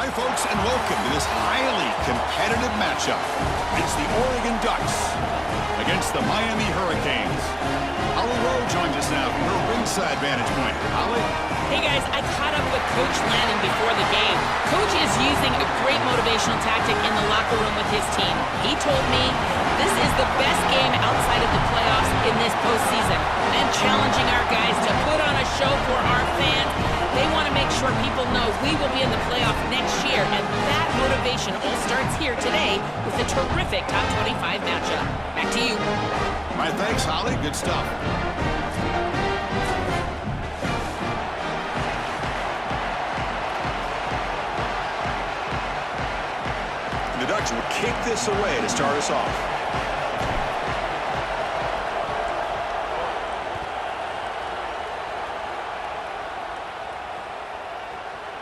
Hi, folks, and welcome to this highly competitive matchup. It's the Oregon Ducks against the Miami Hurricanes. Holly Rowe joins us now from her ringside vantage point. Holly? Hey, guys, I caught up with Coach Lannon before the game. Coach is using a great motivational tactic in the locker room with his team. He told me this is the best game outside of the playoffs in this postseason, and challenging our guys to put on a show for our fans. They want to make sure people know we will be in the playoff next year, and that motivation all starts here today with a terrific top 25 matchup. Back to you. My thanks, Holly. Good stuff. The Ducks will kick this away to start us off.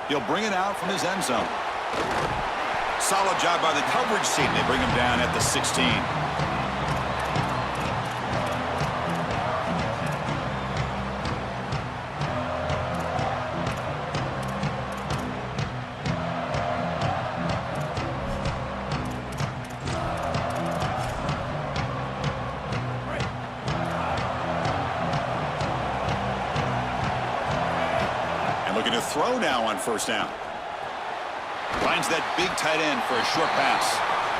He'll bring it out from his end zone. Solid job by the coverage team. They bring him down at the 16. Looking to throw now on first down. Finds that big tight end for a short pass.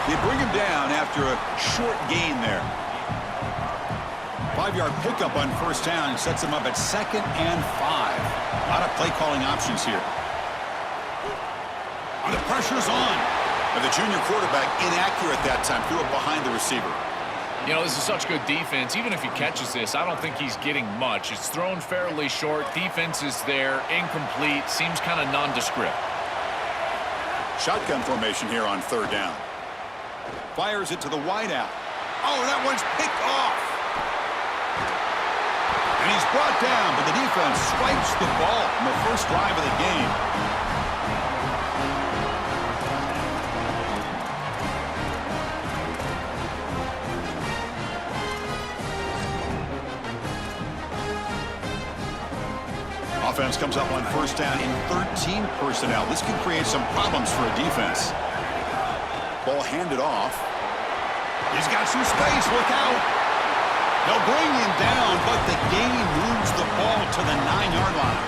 They bring him down after a short gain there. 5-yard pickup on first down sets him up at 2nd and 5. A lot of play calling options here. The pressure's on. And the junior quarterback inaccurate that time. Threw it behind the receiver. You know, this is such good defense. Even if he catches this, I don't think he's getting much. It's thrown fairly short. Defense is there. Incomplete. Seems kind of nondescript. Shotgun formation here on third down. Fires it to the wideout. Oh, that one's picked off. And he's brought down, but the defense swipes the ball from the first drive of the game. Offense comes up on first down in 13 personnel. This can create some problems for a defense. Ball handed off. He's got some space. Look out. They'll bring him down, but the gain moves the ball to the 9-yard line.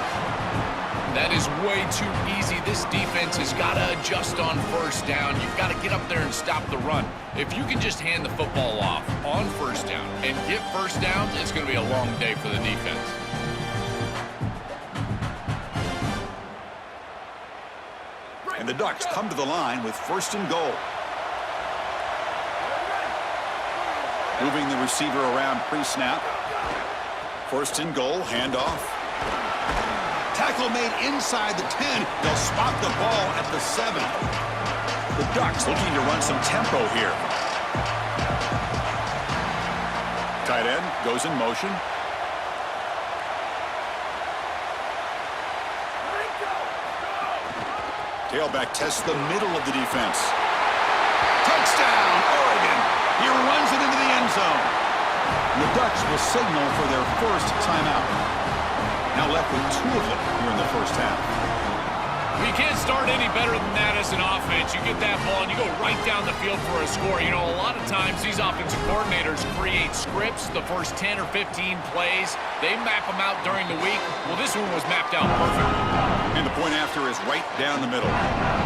That is way too easy. This defense has got to adjust on first down. You've got to get up there and stop the run. If you can just hand the football off on first down and get first downs, it's going to be a long day for the defense. And the Ducks come to the line with 1st and goal. Moving the receiver around pre-snap. 1st and goal, handoff. Tackle made inside the 10. They'll spot the ball at the 7. The Ducks looking to run some tempo here. Tight end goes in motion. Tailback tests the middle of the defense. Touchdown, Oregon. He runs it into the end zone. And the Ducks will signal for their first timeout. Now left with 2 of them here in the first half. Well, you can't start any better than that as an offense. You get that ball and you go right down the field for a score. You know, a lot of times these offensive coordinators create scripts the first 10 or 15 plays. They map them out during the week. Well, this one was mapped out perfectly. And the point after is right down the middle.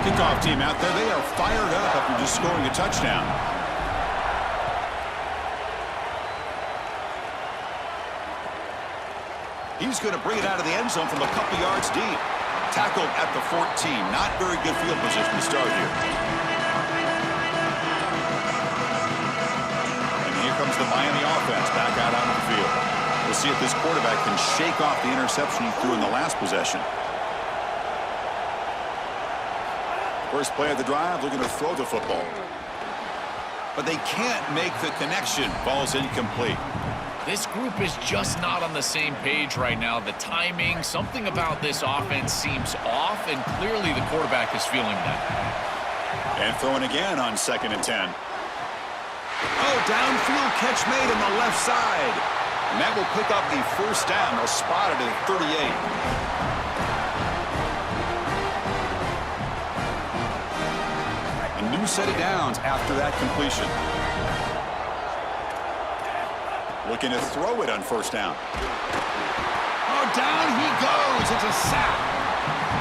Kickoff team out there, they are fired up after just scoring a touchdown. He's going to bring it out of the end zone from a couple yards deep. Tackled at the 14. Not very good field position to start here. And here comes the Miami offense back out onto the field. We'll see if this quarterback can shake off the interception he threw in the last possession. First play of the drive, looking to throw the football. But they can't make the connection. Ball's incomplete. This group is just not on the same page right now. The timing, something about this offense seems off, and clearly the quarterback is feeling that. And throwing again on 2nd and 10. Oh, downfield catch made on the left side. And that will pick up the first down. They'll spot it at 38. new set of downs after that completion. Looking to throw it on first down. Oh, down he goes. It's a sack.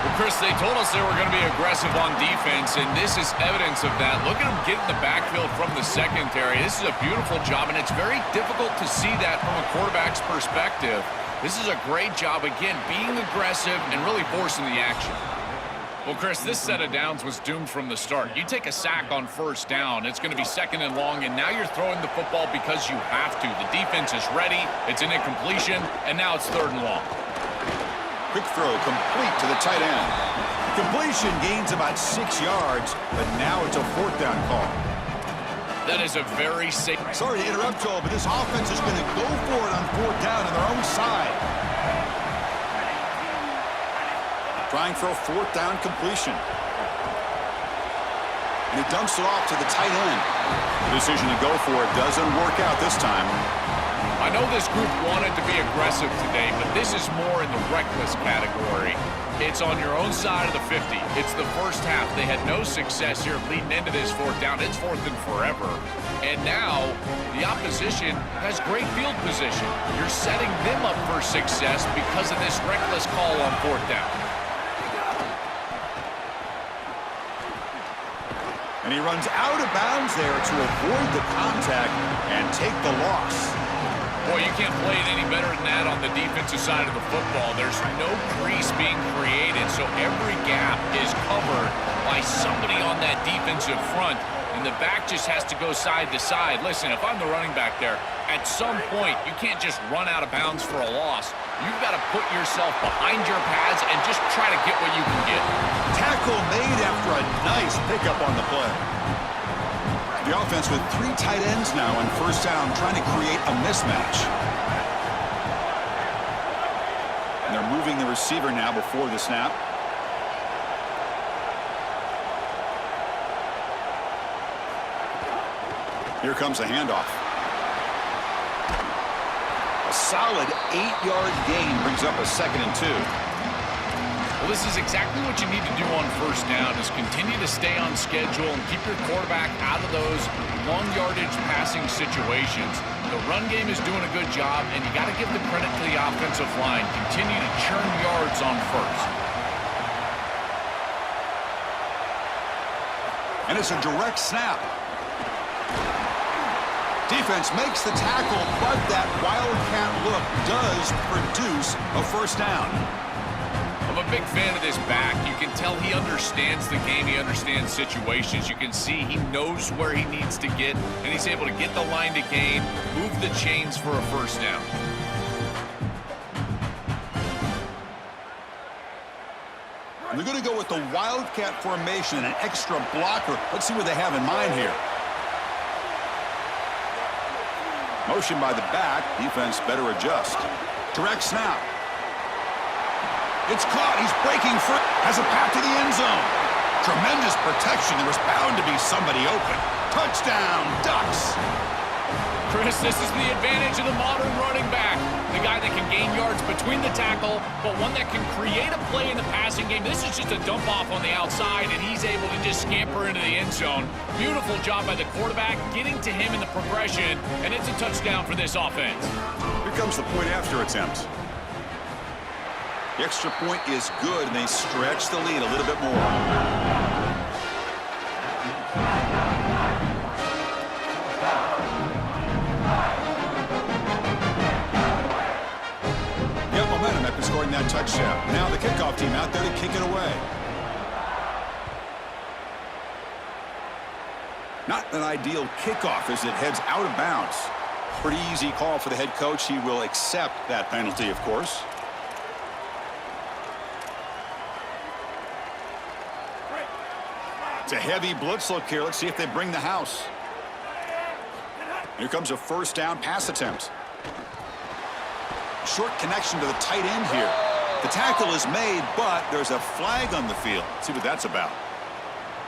Well, Chris, they told us they were going to be aggressive on defense, and this is evidence of that. Look at them get in the backfield from the secondary. This is a beautiful job, and it's very difficult to see that from a quarterback's perspective. This is a great job, again, being aggressive and really forcing the action. Well, Chris, this set of downs was doomed from the start. You take a sack on first down, it's going to be second and long, and now you're throwing the football because you have to. The defense is ready, it's an incompletion, and now it's third and long. Quick throw complete to the tight end. Completion gains about 6 yards, but now it's a fourth down call. That is a very safe... Sorry to interrupt, Joel, but this offense is going to go for it on fourth down on their own side. Trying for a fourth down completion. And he dumps it off to the tight end. The decision to go for it doesn't work out this time. I know this group wanted to be aggressive today, but this is more in the reckless category. It's on your own side of the 50. It's the first half. They had no success here leading into this fourth down. It's fourth and forever. And now the opposition has great field position. You're setting them up for success because of this reckless call on fourth down. And he runs out of bounds there to avoid the contact and take the loss. Boy, you can't play it any better than that on the defensive side of the football. There's no crease being created, so every gap is covered by somebody on that defensive front, and the back just has to go side to side. Listen, if I'm the running back there, at some point, you can't just run out of bounds for a loss. You've got to put yourself behind your pads and just try to get what you can get. Tackle made after a nice pickup on the play. The offense with 3 tight ends now on first down, trying to create a mismatch. And they're moving the receiver now before the snap. Here comes a handoff. A solid 8-yard gain brings up a 2nd and 2. Well, this is exactly what you need to do on first down, is continue to stay on schedule and keep your quarterback out of those long yardage passing situations. The run game is doing a good job, and you got to give the credit to the offensive line. Continue to churn yards on first. And it's a direct snap. Defense makes the tackle, but that wildcat look does produce a first down. I'm a big fan of this back. You can tell he understands the game. He understands situations. You can see he knows where he needs to get, and he's able to get the line to gain, move the chains for a first down. They're going to go with the wildcat formation and an extra blocker. Let's see what they have in mind here. Motion by the back. Defense better adjust. Direct snap. It's caught. He's breaking free. Has a path to the end zone. Tremendous protection. There was bound to be somebody open. Touchdown, Ducks. Chris, this is the advantage of the modern running back. The guy that can gain yards between the tackle, but one that can create a play in the passing game. This is just a dump off on the outside, and he's able to just scamper into the end zone. Beautiful job by the quarterback, getting to him in the progression, and it's a touchdown for this offense. Here comes the point after attempt. The extra point is good, and they stretch the lead a little bit more. Got momentum after scoring that touchdown. Now the kickoff team out there to kick it away. Not an ideal kickoff as it heads out of bounds. Pretty easy call for the head coach. He will accept that penalty, of course. It's a heavy blitz look here. Let's see if they bring the house. Here comes a first down pass attempt. Short connection to the tight end here. The tackle is made, but there's a flag on the field. Let's see what that's about.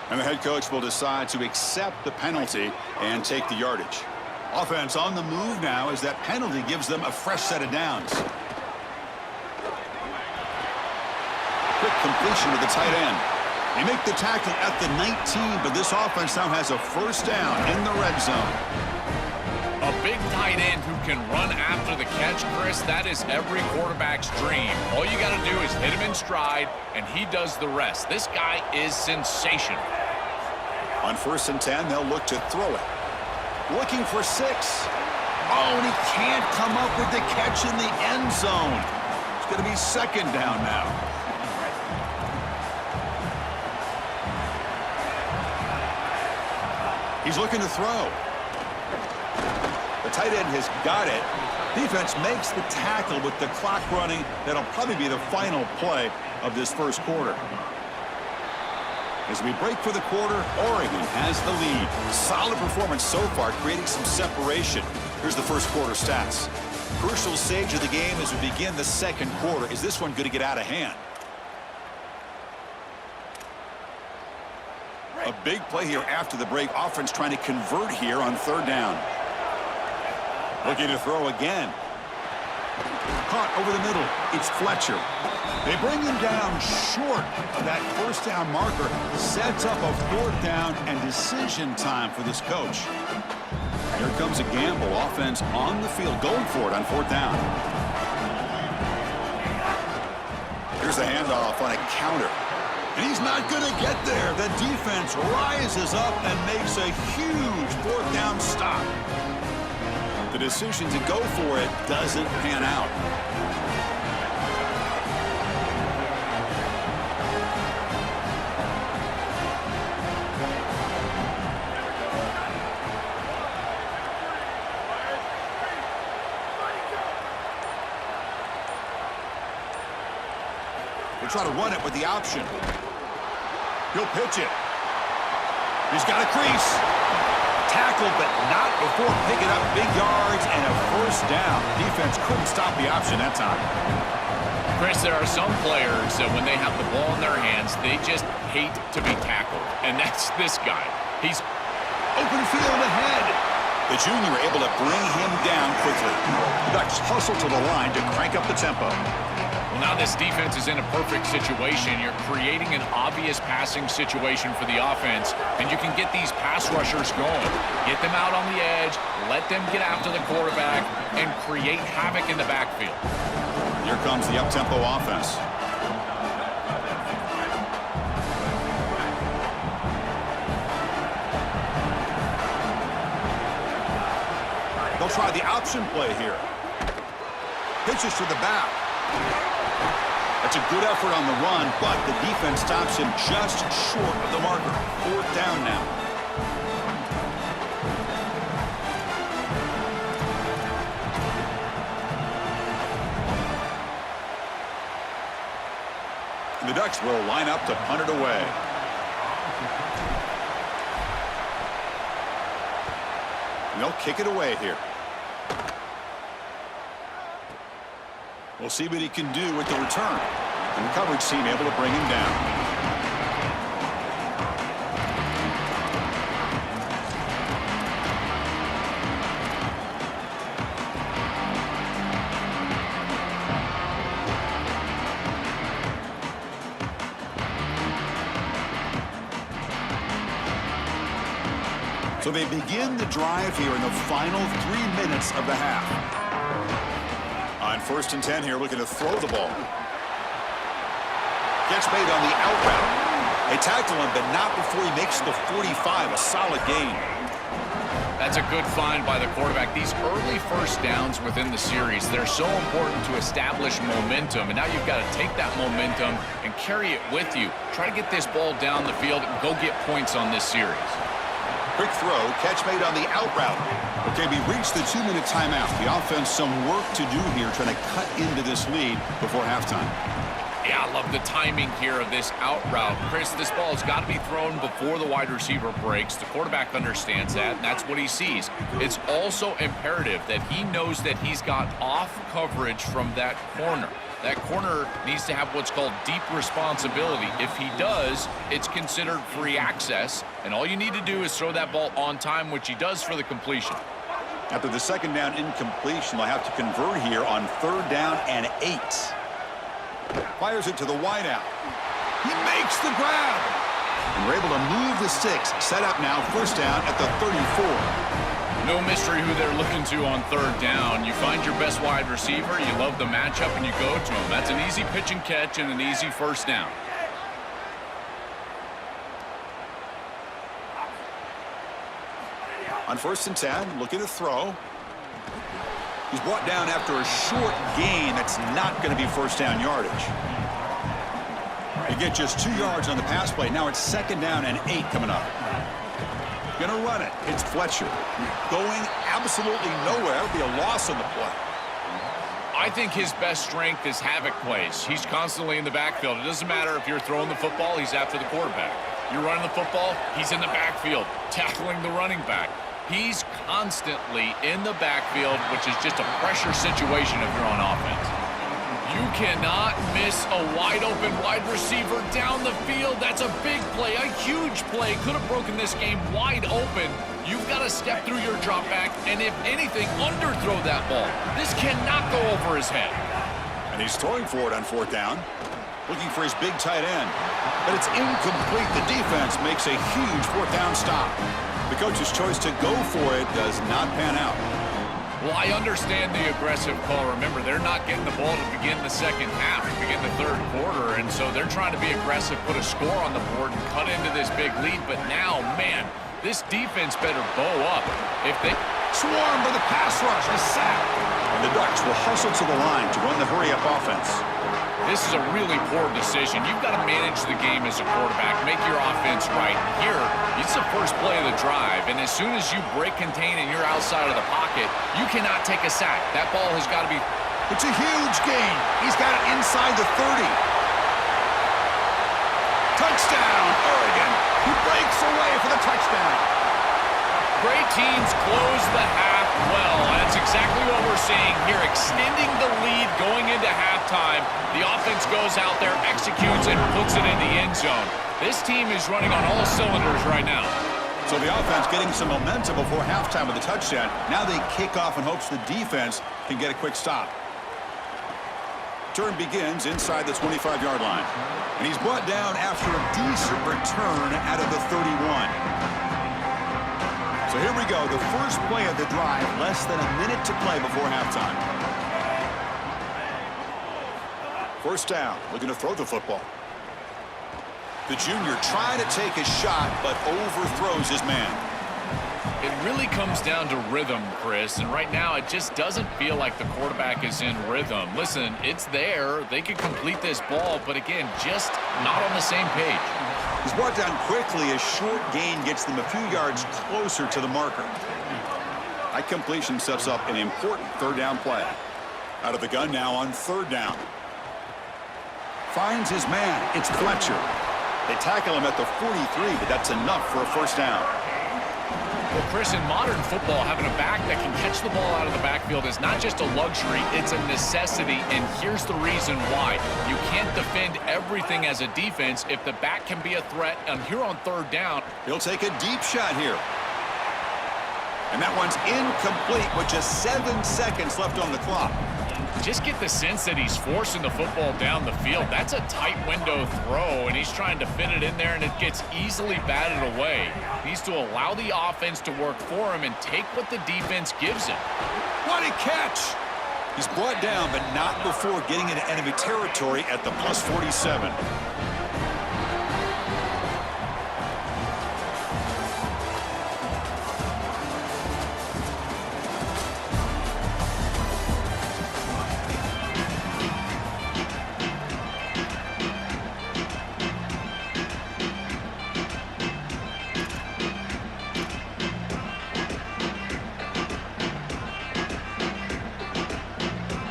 And the head coach will decide to accept the penalty and take the yardage. Offense on the move now as that penalty gives them a fresh set of downs. Quick completion to the tight end. They make the tackle at the 19, but this offense now has a first down in the red zone. A big tight end who can run after the catch, Chris, that is every quarterback's dream. All you got to do is hit him in stride, and he does the rest. This guy is sensational. On 1st and 10, they'll look to throw it. Looking for 6. Oh, and he can't come up with the catch in the end zone. It's going to be 2nd down now. He's looking to throw. The tight end has got it. Defense makes the tackle with the clock running. That'll probably be the final play of this first quarter. As we break for the quarter, Oregon has the lead. Solid performance so far, creating some separation. Here's the first quarter stats. Crucial stage of the game as we begin the second quarter. Is this one going to get out of hand? A big play here after the break. Offense trying to convert here on 3rd down. Looking to throw again. Caught over the middle. It's Fletcher. They bring him down short of that first down marker. Sets up a 4th down and decision time for this coach. Here comes a gamble. Offense on the field going for it on 4th down. Here's the handoff on a counter. And he's not going to get there. The defense rises up and makes a huge 4th down stop. The decision to go for it doesn't pan out. We'll try to run it with the option. He'll pitch it. He's got a crease. Tackled, but not before picking up big yards and a first down. Defense couldn't stop the option that time. Chris, there are some players that when they have the ball in their hands, they just hate to be tackled. And that's this guy. He's open field ahead. The junior able to bring him down quickly. Ducks hustle to the line to crank up the tempo. Well, now this defense is in a perfect situation. You're creating an obvious passing situation for the offense, and you can get these pass rushers going. Get them out on the edge, let them get after the quarterback, and create havoc in the backfield. Here comes the up-tempo offense. They'll try the option play here. Pitches to the back. That's a good effort on the run, but the defense stops him just short of the marker. 4th down now. The Ducks will line up to punt it away. And they'll kick it away here. We'll see what he can do with the return. And the coverage team able to bring him down. So they begin the drive here in the final 3 minutes of the half. On 1st and 10 here, looking to throw the ball. Gets made on the out route. They tackle him, but not before he makes the 45, a solid gain. That's a good find by the quarterback. These early first downs within the series, they're so important to establish momentum, and now you've got to take that momentum and carry it with you. Try to get this ball down the field and go get points on this series. Quick throw, catch made on the out route. Okay, we reached the 2-minute timeout. The offense some work to do here, trying to cut into this lead before halftime. Yeah, I love the timing here of this out route. Chris, this ball has got to be thrown before the wide receiver breaks. The quarterback understands that, and that's what he sees. It's also imperative that he knows that he's got off coverage from that corner. That corner needs to have what's called deep responsibility. If he does, it's considered free access, and all you need to do is throw that ball on time, which he does for the completion. After the second down incompletion, they'll have to convert here on 3rd down and 8. Fires it to the wideout. He makes the grab. And we're able to move the sticks. Set up now, first down at the 34. No mystery who they're looking to on third down. You find your best wide receiver, you love the matchup, and you go to him. That's an easy pitch and catch and an easy first down. On 1st and 10, looking to throw. He's brought down after a short gain. That's not going to be first down yardage. They get just 2 yards on the pass play. Now it's 2nd down and 8 coming up. Gonna run it. It's Fletcher. Going absolutely nowhere. It'll be a loss on the play. I think his best strength is havoc plays. He's constantly in the backfield. It doesn't matter if you're throwing the football, he's after the quarterback. You're running the football, he's in the backfield, tackling the running back. He's constantly in the backfield, which is just a pressure situation if you're on offense. You cannot miss a wide-open wide receiver down the field. That's a big play, a huge play. Could have broken this game wide open. You've got to step through your drop back, and if anything, underthrow that ball. This cannot go over his head. And he's throwing for it on 4th down. Looking for his big tight end. But it's incomplete. The defense makes a huge 4th down stop. The coach's choice to go for it does not pan out. Well, I understand the aggressive call. Remember, they're not getting the ball to begin the second half, to begin the third quarter, and so they're trying to be aggressive, put a score on the board, and cut into this big lead. But now, man, this defense better bow up. If they Swarm by the pass rush, a sack. And the Ducks will hustle to the line to run the hurry-up offense. This is a really poor decision. You've got to manage the game as a quarterback, make your offense right. Here, it's the first play of the drive, and as soon as you break contain and you're outside of the pocket, you cannot take a sack. That ball has got to be... It's a huge gain. He's got it inside the 30. Touchdown, Oregon. He breaks away for the touchdown. Great teams close the half well. That's exactly what we're seeing here, extending the lead going into halftime. The offense goes out there, executes, and puts it in the end zone. This team is running on all cylinders right now. So the offense getting some momentum before halftime with a touchdown. Now they kick off in hopes the defense can get a quick stop. Turn begins inside the 25-yard line. And he's brought down after a decent return out of the 31. So here we go, the first play of the drive, less than a minute to play before halftime. First down, looking to throw the football. The junior trying to take a shot, but overthrows his man. It really comes down to rhythm, Chris, and right now it just doesn't feel like the quarterback is in rhythm. Listen, it's there. They could complete this ball, but again, just not on the same page. He's brought down quickly. A short gain gets them a few yards closer to the marker. That completion sets up an important third down play. Out of the gun now on 3rd down. Finds his man. It's Fletcher. They tackle him at the 43, but that's enough for a first down. Well, Chris, in modern football, having a back that can catch the ball out of the backfield is not just a luxury, it's a necessity, and here's the reason why. You can't defend everything as a defense if the back can be a threat, and here on 3rd down. He'll take a deep shot here. And that one's incomplete with just 7 seconds left on the clock. Just get the sense that he's forcing the football down the field. That's a tight window throw, and he's trying to fit it in there, and it gets easily batted away. He needs to allow the offense to work for him and take what the defense gives him. What a catch! He's brought down, but not before getting into enemy territory at the plus 47.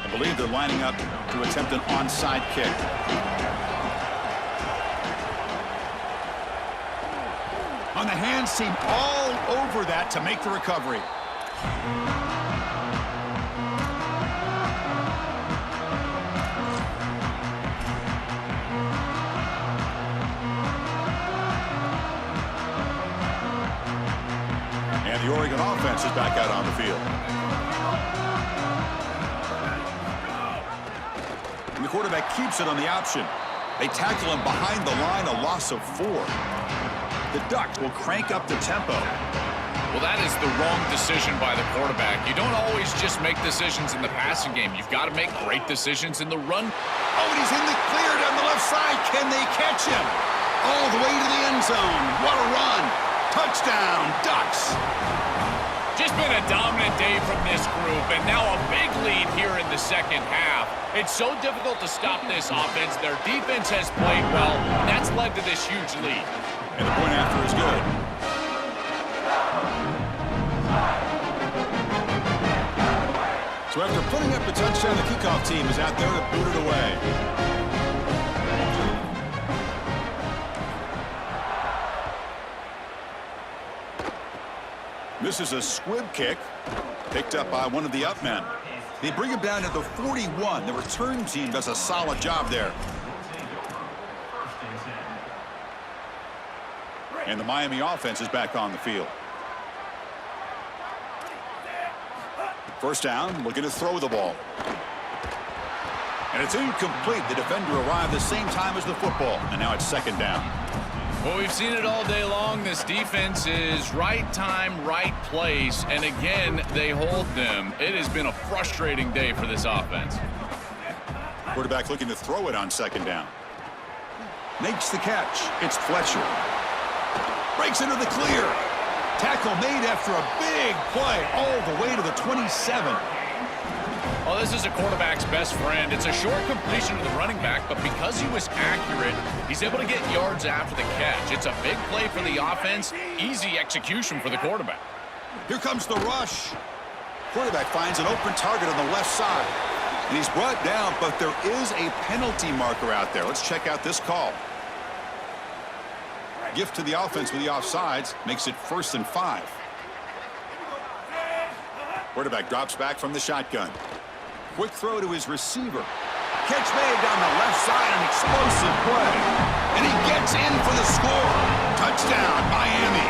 I believe they're lining up to attempt an onside kick. On the hands team all over that to make the recovery. And the Oregon offense is back out on the field. And the quarterback keeps it on the option. They tackle him behind the line, a loss of 4. The Ducks will crank up the tempo. Well, that is the wrong decision by the quarterback. You don't always just make decisions in the passing game. You've got to make great decisions in the run. Oh, and he's in the clear down the left side. Can they catch him? All the way to the end zone. What a run. Touchdown, Ducks. Just been a dominant day from this group, and now a big lead here in the second half. It's so difficult to stop this offense. Their defense has played well, and that's led to this huge lead. And the point after is good. So after putting up the touchdown, the kickoff team is out there to boot it away. This is a squib kick, picked up by one of the up men. They bring him down to the 41. The return team does a solid job there. And the Miami offense is back on the field. First down, looking to throw the ball. And it's incomplete. The defender arrived the same time as the football, and now it's second down. Well, we've seen it all day long. This defense is right time, right place, and again, they hold them. It has been a frustrating day for this offense. Quarterback looking to throw it on second down. Makes the catch. It's Fletcher. Breaks into the clear. Tackle made after a big play all the way to the 27. Well, this is a quarterback's best friend. It's a short completion to the running back, but because he was accurate, he's able to get yards after the catch. It's a big play for the offense, easy execution for the quarterback. Here comes the rush. Quarterback finds an open target on the left side, and he's brought down, but there is a penalty marker out there. Let's check out this call. Gift to the offense with the offsides makes it 1st and 5. Quarterback drops back from the shotgun. Quick throw to his receiver. Catch made down the left side, an explosive play. And he gets in for the score. Touchdown, Miami.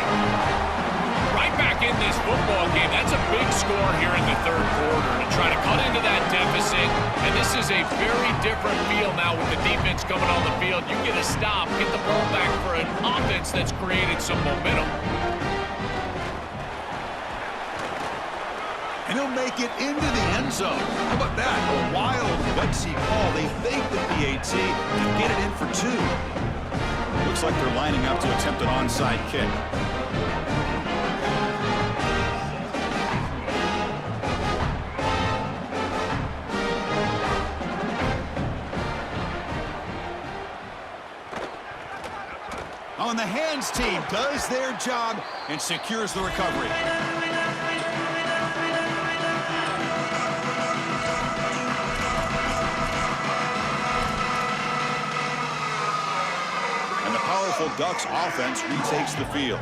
Right back in this football game. That's a big score here in the third quarter to try to cut into that deficit. And this is a very different feel now with the defense coming on the field. You get a stop, get the ball back for an offense that's created some momentum. And he'll make it into the end zone. How about that? A wild, gutsy call. They fake the PAT and get it in for 2. Looks like they're lining up to attempt an onside kick. Oh, and the hands team does their job and secures the recovery. Ducks offense retakes the field.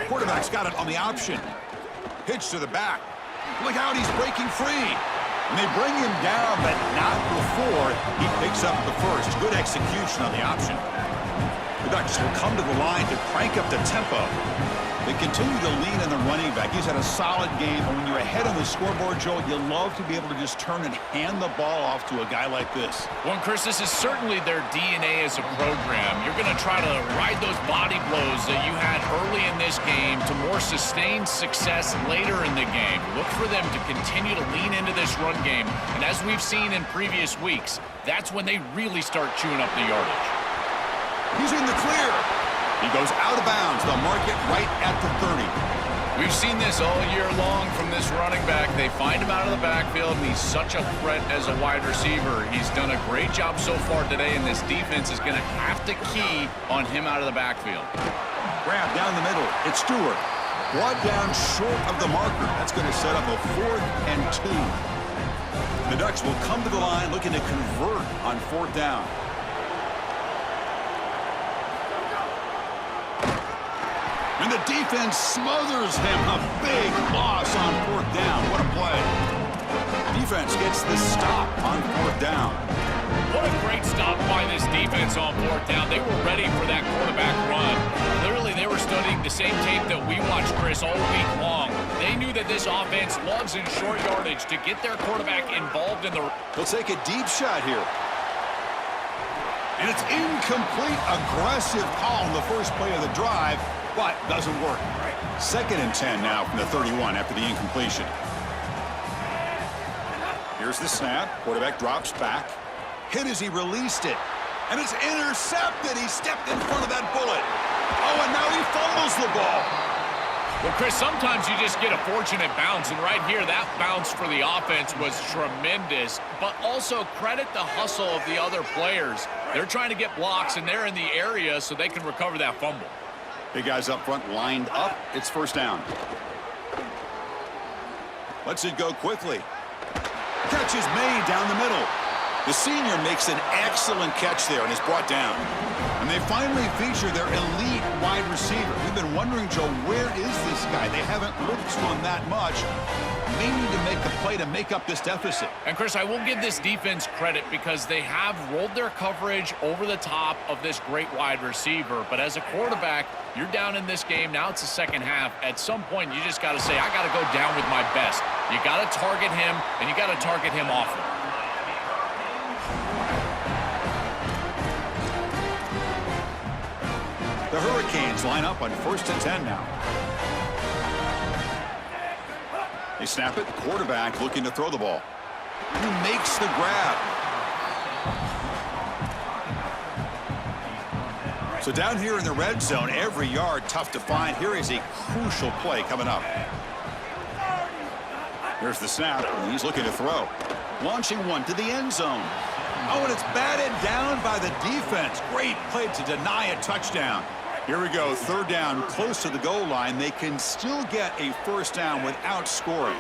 Quarterback's got it on the option. Pitch to the back. Look out, he's breaking free. And they bring him down, but not before he picks up the first. Good execution on the option. The Ducks will come to the line to crank up the tempo. They continue to lean on the running back. He's had a solid game, and when you're ahead on the scoreboard, Joe, you love to be able to just turn and hand the ball off to a guy like this. Well, Chris, this is certainly their DNA as a program. You're going to try to ride those body blows that you had early in this game to more sustained success later in the game. Look for them to continue to lean into this run game, and as we've seen in previous weeks, that's when they really start chewing up the yardage. He's in the clear. He goes out of bounds. They'll mark it right at the 30. We've seen this all year long from this running back. They find him out of the backfield, and he's such a threat as a wide receiver. He's done a great job so far today, and this defense is going to have to key on him out of the backfield. Grab down the middle. It's Stewart. Brought down short of the marker. That's going to set up a 4th and 2. The Ducks will come to the line looking to convert on 4th down. And the defense smothers him. A big loss on 4th down. What a play. Defense gets the stop on 4th down. What a great stop by this defense on 4th down. They were ready for that quarterback run. Clearly, they were studying the same tape that we watched, Chris, all week long. They knew that this offense loves in short yardage to get their quarterback involved in the... They'll take a deep shot here. And it's incomplete. Aggressive call on the first play of the drive, but doesn't work. 2nd and 10 now from the 31 after the incompletion. Here's the snap. Quarterback drops back. Hit as he released it. And it's intercepted. He stepped in front of that bullet. Oh, and now he fumbles the ball. Well, Chris, sometimes you just get a fortunate bounce, and right here, that bounce for the offense was tremendous, but also credit the hustle of the other players. They're trying to get blocks, and they're in the area so they can recover that fumble. Big guys up front lined up. It's 1st down. Lets it go quickly. Catch is made down the middle. The senior makes an excellent catch there and is brought down. And they finally feature their elite wide receiver. We've been wondering, Joe, where is this guy? They haven't looked to him that much. May need to make a play to make up this deficit. And, Chris, I will give this defense credit because they have rolled their coverage over the top of this great wide receiver. But as a quarterback, you're down in this game. Now it's the second half. At some point, you just got to say, I got to go down with my best. You got to target him, and you got to target him often. The Hurricanes line up on 1st and 10 now. They snap it. Quarterback looking to throw the ball. He makes the grab. So down here in the red zone, every yard tough to find. Here is a crucial play coming up. Here's the snap. He's looking to throw. Launching one to the end zone. Oh, and it's batted down by the defense. Great play to deny a touchdown. Here we go, 3rd down, close to the goal line. They can still get a 1st down without scoring.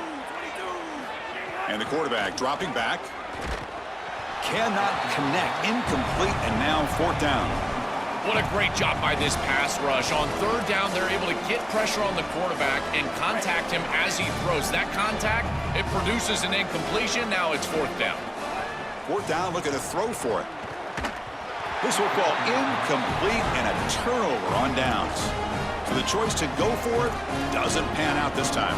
And the quarterback dropping back. Cannot connect, incomplete, and now 4th down. What a great job by this pass rush. On 3rd down, they're able to get pressure on the quarterback and contact him as he throws. That contact, it produces an incompletion. Now it's 4th down. 4th down, looking to throw for it. This will fall incomplete and a turnover on downs. So the choice to go for it doesn't pan out this time.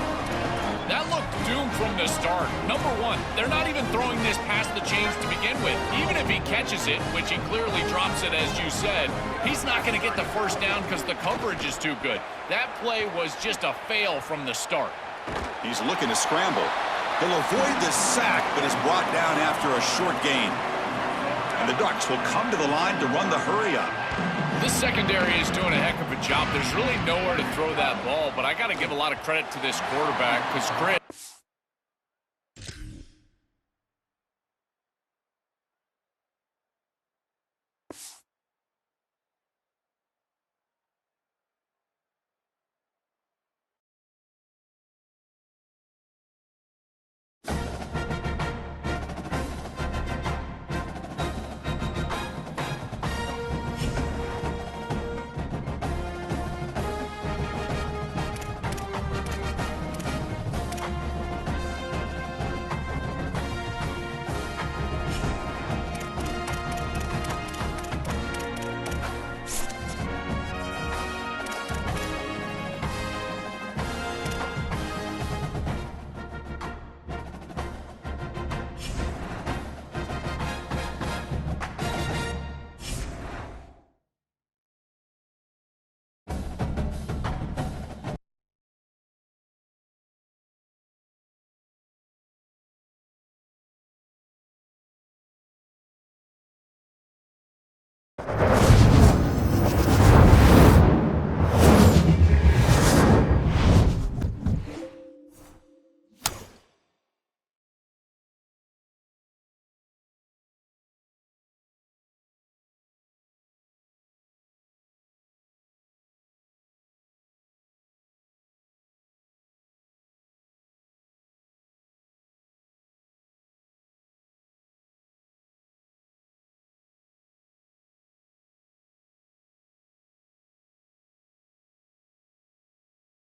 That looked doomed from the start. Number one, they're not even throwing this past the chains to begin with. Even if he catches it, which he clearly drops it as you said, he's not going to get the 1st down because the coverage is too good. That play was just a fail from the start. He's looking to scramble. He'll avoid the sack, but is brought down after a short gain. And the Ducks will come to the line to run the hurry-up. This secondary is doing a heck of a job. There's really nowhere to throw that ball, but I got to give a lot of credit to this quarterback because Chris